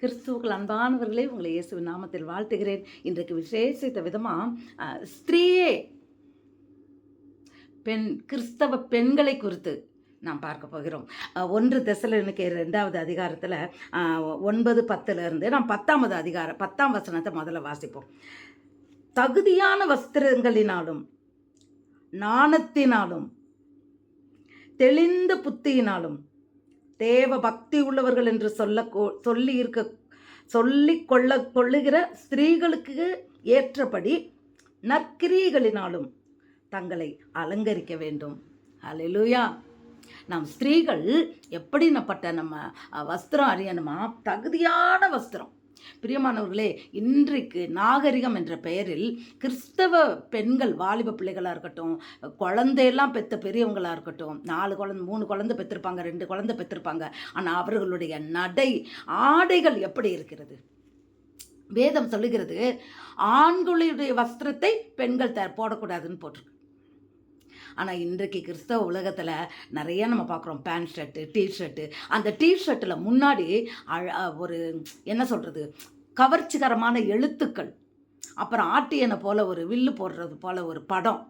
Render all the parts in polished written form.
கிறிஸ்துவுக்குள் அன்பானவர்களே, உங்களை இயேசுவின் நாமத்தில் வாழ்த்துகிறேன். இன்றைக்கு விசேஷித்த விதமாக ஸ்திரீயே கிறிஸ்தவ பெண்களை குறித்து நாம் பார்க்க போகிறோம். 1 தெசலோனிக்கேயர் 2வது அதிகாரத்தில் 9:10 நாம் 10ஆம் வசனத்தை முதல்ல வாசிப்போம். தகுதியான வஸ்திரங்களினாலும் நாணத்தினாலும் தெளிந்த புத்தியினாலும் தேவ பக்தி உள்ளவர்கள் என்று சொல்லிக் கொள்ளுகிற ஸ்திரீகளுக்கு ஏற்றபடி நற்கிரியைகளினாலும் தங்களை அலங்கரிக்க வேண்டும். அல்லேலூயா. நாம் ஸ்திரீகள் எப்படிப்பட்ட நம்ம வஸ்திரம் அறியணுமா? தகுதியான வஸ்திரம். பிரியமானவர்களே, இன்றைக்கு நாகரிகம் என்ற பெயரில் கிறிஸ்தவ பெண்கள், வாலிப பிள்ளைகளாக இருக்கட்டும், குழந்தையெல்லாம் பெற்ற பெரியவங்களாக இருக்கட்டும், 4 குழந்தை 3 குழந்தை பெற்றிருப்பாங்க, 2 குழந்தை பெற்றிருப்பாங்க. ஆனால் அவர்களுடைய ஆடைகள் எப்படி இருக்கிறது? வேதம் சொல்லுகிறது, ஆண்களுடைய வஸ்திரத்தை பெண்கள் போடக்கூடாதுன்னு போட்டிருக்கு. ஆனால் இன்றைக்கு கிறிஸ்தவ உலகத்தில் நிறைய நம்ம பார்க்குறோம், பேண்ட் ஷர்ட்டு, டிஷர்ட்டு. அந்த டிஷர்ட்டில் முன்னாடி ஒரு என்ன சொல்கிறது, கவர்ச்சிகரமான எழுத்துக்கள், அப்புறம் ஆட்டியனை போல் ஒரு வில்லு போடுறது போல் ஒரு படம்.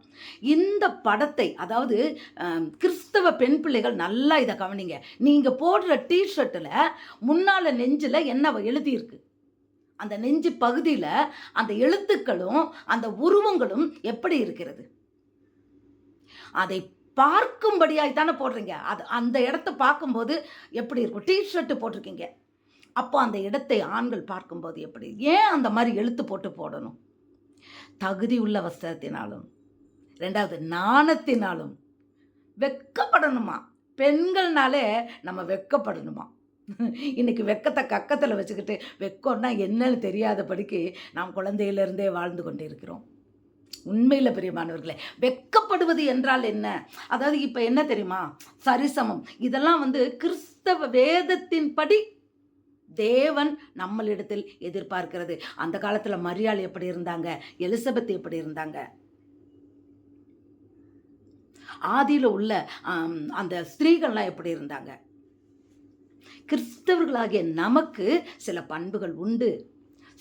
இந்த படத்தை, அதாவது கிறிஸ்தவ பெண் பிள்ளைகள் நல்லா இதை கவனிங்க. நீங்கள் போடுற டிஷர்ட்டில் முன்னால் நெஞ்சில் என்ன எழுதியிருக்கு, அந்த நெஞ்சு பகுதியில் அந்த எழுத்துக்களும் அந்த உருவங்களும் எப்படி இருக்கிறது? அதை பார்க்கும்படியாய் தானே போடுறீங்க. அந்த இடத்த பார்க்கும்போது எப்படி இருக்கும்? டிஷர்ட்டு போட்டிருக்கீங்க, அப்போ அந்த இடத்தை ஆண்கள் பார்க்கும்போது எப்படி? ஏன் அந்த மாதிரி எழுத்து போட்டு போடணும்? தகுதி உள்ள வஸ்திரத்தினாலும், 2வது நாணத்தினாலும் வெக்கப்படணுமா? பெண்கள்னாலே நம்ம வெக்கப்படணுமா? இன்னைக்கு வெக்கத்தை கக்கத்தில் வச்சுக்கிட்டு வெக்கம்னா என்னன்னு தெரியாதபடிக்கு நாம் குழந்தையிலிருந்தே வாழ்ந்து கொண்டு இருக்கிறோம். உண்மையில் பிரியமானவர்களே, வெட்கப்படுவது என்றால் என்ன? அதாவது இப்போ என்ன தெரியுமா, சரிசமம். இதெல்லாம் கிறிஸ்தவ வேதத்தின்படி தேவன் நம்மளிடத்தில் எதிர்பார்க்கிறது. அந்த காலத்தில் மரியாள் எப்படி இருந்தாங்க, எலிசபெத் எப்படி இருந்தாங்க, ஆதியில் உள்ள அந்த ஸ்திரீகள்லாம் எப்படி இருந்தாங்க? கிறிஸ்தவர்களாகிய நமக்கு சில பண்புகள் உண்டு.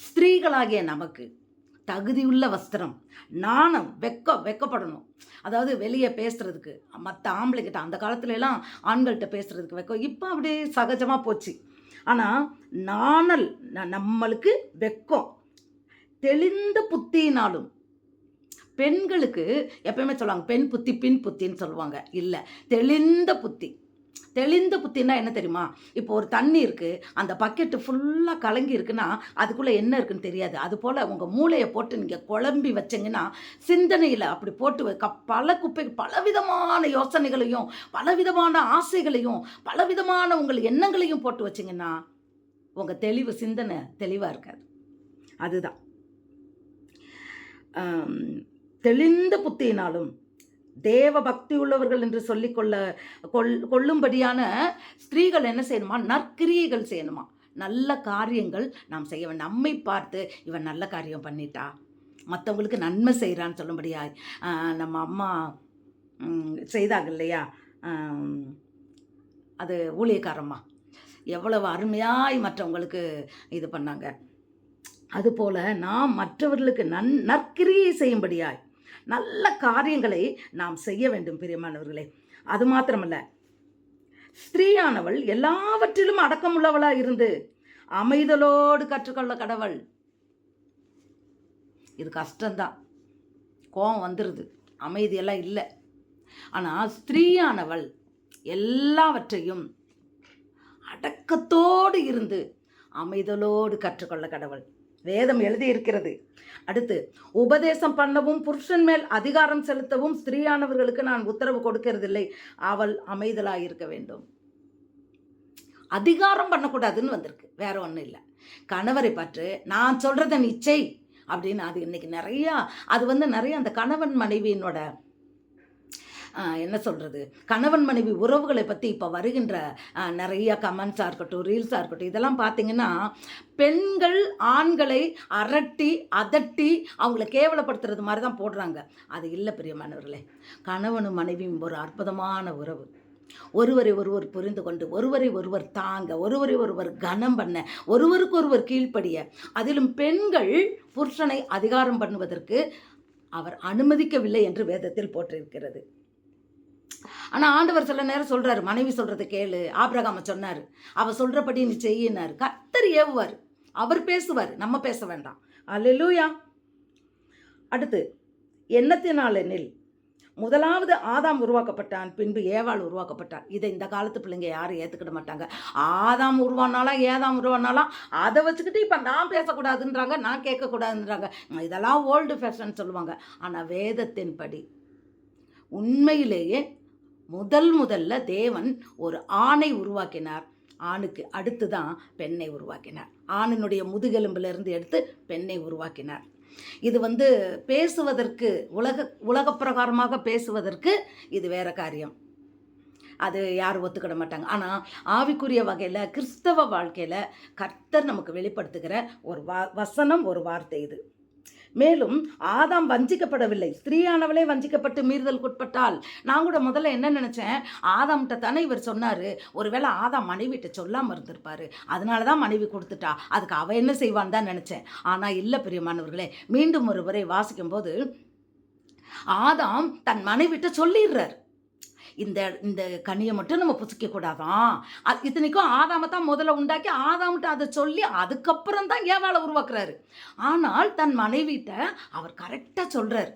ஸ்திரீகளாகிய நமக்கு தகுதியுள்ள வஸ்திரம், நாணம், வெக்கப்படணும். அதாவது வெளியே பேசுறதுக்கு, மற்ற ஆம்பளைக்கிட்ட, அந்த காலத்துல எல்லாம் ஆண்கள்கிட்ட பேசுறதுக்கு வெக்கம், இப்போ அப்படியே சகஜமாக போச்சு. ஆனால் நாணல், நம்மளுக்கு வெக்கம். தெளிந்த புத்தினாலும், பெண்களுக்கு எப்பயுமே சொல்லுவாங்க பெண் புத்தி பின் புத்தின்னு சொல்லுவாங்க. இல்லை, தெளிந்த புத்தி. தெளிந்த புத்தின்னா என்ன தெரியுமா? இப்போ ஒரு தண்ணி இருக்குது, அந்த பக்கெட்டு ஃபுல்லாக கலங்கி இருக்குன்னா அதுக்குள்ளே என்ன இருக்குன்னு தெரியாது. அதுபோல் உங்கள் மூளையை போட்டு நீங்கள் குழம்பி வச்சிங்கன்னா, சிந்தனையில் அப்படி போட்டு பல பலவிதமான யோசனைகளையும் பலவிதமான ஆசைகளையும் பலவிதமான உங்கள் எண்ணங்களையும் போட்டு வச்சிங்கன்னா உங்கள் சிந்தனை தெளிவாக இருக்காது. அதுதான் தெளிந்த புத்தியினாலும் தேவ பக்தி உள்ளவர்கள் என்று கொள்ளும்படியான ஸ்திரீகள் என்ன செய்யணுமா? நற்கிரியைகள் செய்யணுமா? நல்ல காரியங்கள் நாம் செய்ய வேண்டும். நம்மை பார்த்து இவன் நல்ல காரியம் பண்ணிட்டா, மற்றவங்களுக்கு நன்மை செய்கிறான்னு சொல்லும்படியா நம்ம அம்மா செய்தாங்க இல்லையா? அது ஊழியக்காரம்மா எவ்வளவு அருமையாய் மற்றவங்களுக்கு இது பண்ணாங்க. அதுபோல் நாம் மற்றவர்களுக்கு நற்கிரியை செய்யும்படியாய் நல்ல காரியங்களை நாம் செய்ய வேண்டும் பிரியமானவர்களே. அது மாத்திரமல்ல, ஸ்திரீயானவள் எல்லாவற்றிலும் அடக்கமுள்ளவளாக இருந்து அமைதலோடு கற்றுக்கொள்ள கடவுள். இது கஷ்டம்தான், கோபம் வந்துடுது, அமைதியெல்லாம் இல்லை. ஆனால் ஸ்திரீயானவள் எல்லாவற்றையும் அடக்கத்தோடு இருந்து அமைதலோடு கற்றுக்கொள்ள கடவுள். வேதம் எழுதியிருக்கிறது. அடுத்து, உபதேசம் பண்ணவும் புருஷன் மேல் அதிகாரம் செலுத்தவும் ஸ்திரீயானவர்களுக்கு நான் உத்தரவு கொடுக்கிறதில்லை, அவள் அமைதலாயிருக்க வேண்டும். அதிகாரம் பண்ணக்கூடாதுன்னு வந்திருக்கு, வேற ஒன்றும் இல்லை. கணவரை பற்று, நான் சொல்றத நீ செய் அப்படின்னு. அது இன்னைக்கு நிறையா, அது நிறைய அந்த கணவன் மனைவியினோட என்ன சொல்கிறது, கணவன் மனைவி உறவுகளை பற்றி இப்போ வருகின்ற நிறைய கமெண்ட்ஸாக இருக்கட்டும், ரீல்ஸாக இருக்கட்டும், இதெல்லாம் பார்த்தீங்கன்னா பெண்கள் ஆண்களை அரட்டி அதட்டி அவங்கள கேவலப்படுத்துறது மாதிரி தான் போடுறாங்க. அது இல்லை பிரியமானவர்களே. கணவனும் மனைவியும் ஒரு அற்புதமான உறவு. ஒருவரை ஒருவர் புரிந்து கொண்டு, ஒருவரை ஒருவர் தாங்க, ஒருவரை ஒருவர் கனம் பண்ண, ஒருவருக்கு ஒருவர் கீழ்ப்படிய. அதிலும் பெண்கள் புருஷனை அதிகாரம் பண்ணுவதற்கு அவர் அனுமதிக்கவில்லை என்று வேதத்தில் போட்டிருக்கிறது. ஆனால் ஆண்டவர் சில நேரம் சொல்றாரு, மனைவி சொல்றதை கேளு. ஆபிரகாம சொன்னார், அவ சொல்றபடி நீ செய்யினார். கர்த்தர் ஏவுவார், அவர் பேசுவார், நம்ம பேச வேண்டாம். அல்லேலூயா. அடுத்து, எண்ணத்தினாலெனில் முதலாவது ஆதாம் உருவாக்கப்பட்டான், பின்பு ஏவாள் உருவாக்கப்பட்டான். இதை இந்த காலத்து பிள்ளைங்க யாரும் ஏற்றுக்கிட மாட்டாங்க. ஆதாம் உருவானாலாம் ஏதாம் உருவானாலாம் அதை வச்சுக்கிட்டு இப்போ நான் பேசக்கூடாதுன்றாங்க, நான் கேட்கக்கூடாதுன்றாங்க. இதெல்லாம் ஓல்டு ஃபேஷன் சொல்லுவாங்க. ஆனால் வேதத்தின்படி உண்மையிலேயே முதல்ல தேவன் ஒரு ஆணை உருவாக்கினார். ஆணுக்கு அடுத்து தான் பெண்ணை உருவாக்கினார். ஆணினுடைய முதுகெலும்பிலிருந்து எடுத்து பெண்ணை உருவாக்கினார். இது பேசுவதற்கு உலக பிரகாரமாக பேசுவதற்கு இது வேற காரியம். அது யாரும் ஒத்துக்கிட மாட்டாங்க. ஆனால் ஆவிக்குரிய வகையில் கிறிஸ்தவ வாழ்க்கையில் கர்த்தர் நமக்கு வெளிப்படுத்துகிற ஒரு வசனம், ஒரு வார்த்தை இது. மேலும் ஆதாம் வஞ்சிக்கப்படவில்லை, ஸ்திரீயானவளே வஞ்சிக்கப்பட்டு மீறுதலுக்குட்பட்டால். நான் கூட முதல்ல என்ன நினச்சேன், ஆதாம்கிட்ட தானே இவர் சொன்னார், ஒருவேளை ஆதாம் மனைவிட்ட சொல்லாமல் இருந்திருப்பார், அதனால தான் மனைவி கொடுத்துட்டா, அதுக்கு அவள் என்ன செய்வான்னு தான் நினச்சேன். ஆனால் இல்லை பிரியமானவர்களே, மீண்டும் ஒரு முறை வாசிக்கும்போது ஆதாம் தன் மனைவிட்ட சொல்லிடுறார், இந்த இந்த கனியை மட்டும் நம்ம புசிக்கக்கூடாதான். இத்தனைக்கும் ஆதாமை தான் முதல்ல உண்டாக்கி ஆதாம்கிட்ட அதை சொல்லி அதுக்கப்புறம் தான் ஏவாளை உருவாக்குறாரு. ஆனால் தன் மனைவிட்ட அவர் கரெக்டாக சொல்கிறார்,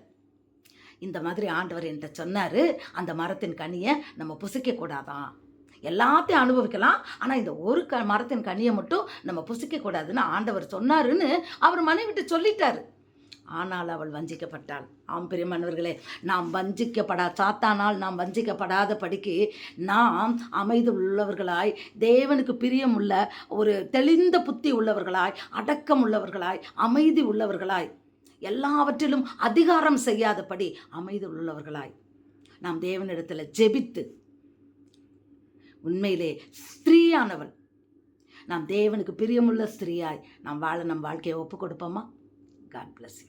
இந்த மாதிரி ஆண்டவர் என்கிட்ட சொன்னார், அந்த மரத்தின் கனியை நம்ம புசிக்கக்கூடாதான், எல்லாத்தையும் அனுபவிக்கலாம், ஆனால் இந்த ஒரு மரத்தின் கனியை மட்டும் நம்ம புசிக்கக்கூடாதுன்னு ஆண்டவர் சொன்னாருன்னு அவர் மனைவிட்டு சொல்லிட்டாரு. ஆனால் அவள் வஞ்சிக்கப்பட்டாள். ஆம் பிரியமானவர்களே, சாத்தானால் நாம் வஞ்சிக்கப்படாத படிக்கு நாம் அமைதி உள்ளவர்களாய், தேவனுக்கு பிரியமுள்ள ஒரு தெளிந்த புத்தி உள்ளவர்களாய், அடக்கம் உள்ளவர்களாய், அமைதி உள்ளவர்களாய், எல்லாவற்றிலும் அதிகாரம் செய்யாதபடி அமைதி உள்ளவர்களாய் நாம் தேவனிடத்தில் ஜெபித்து, உண்மையிலே ஸ்திரீயானவள், நாம் தேவனுக்கு பிரியமுள்ள ஸ்திரீயாய் நாம் வாழ நம் வாழ்க்கையை ஒப்பு கொடுப்போமா? God bless you.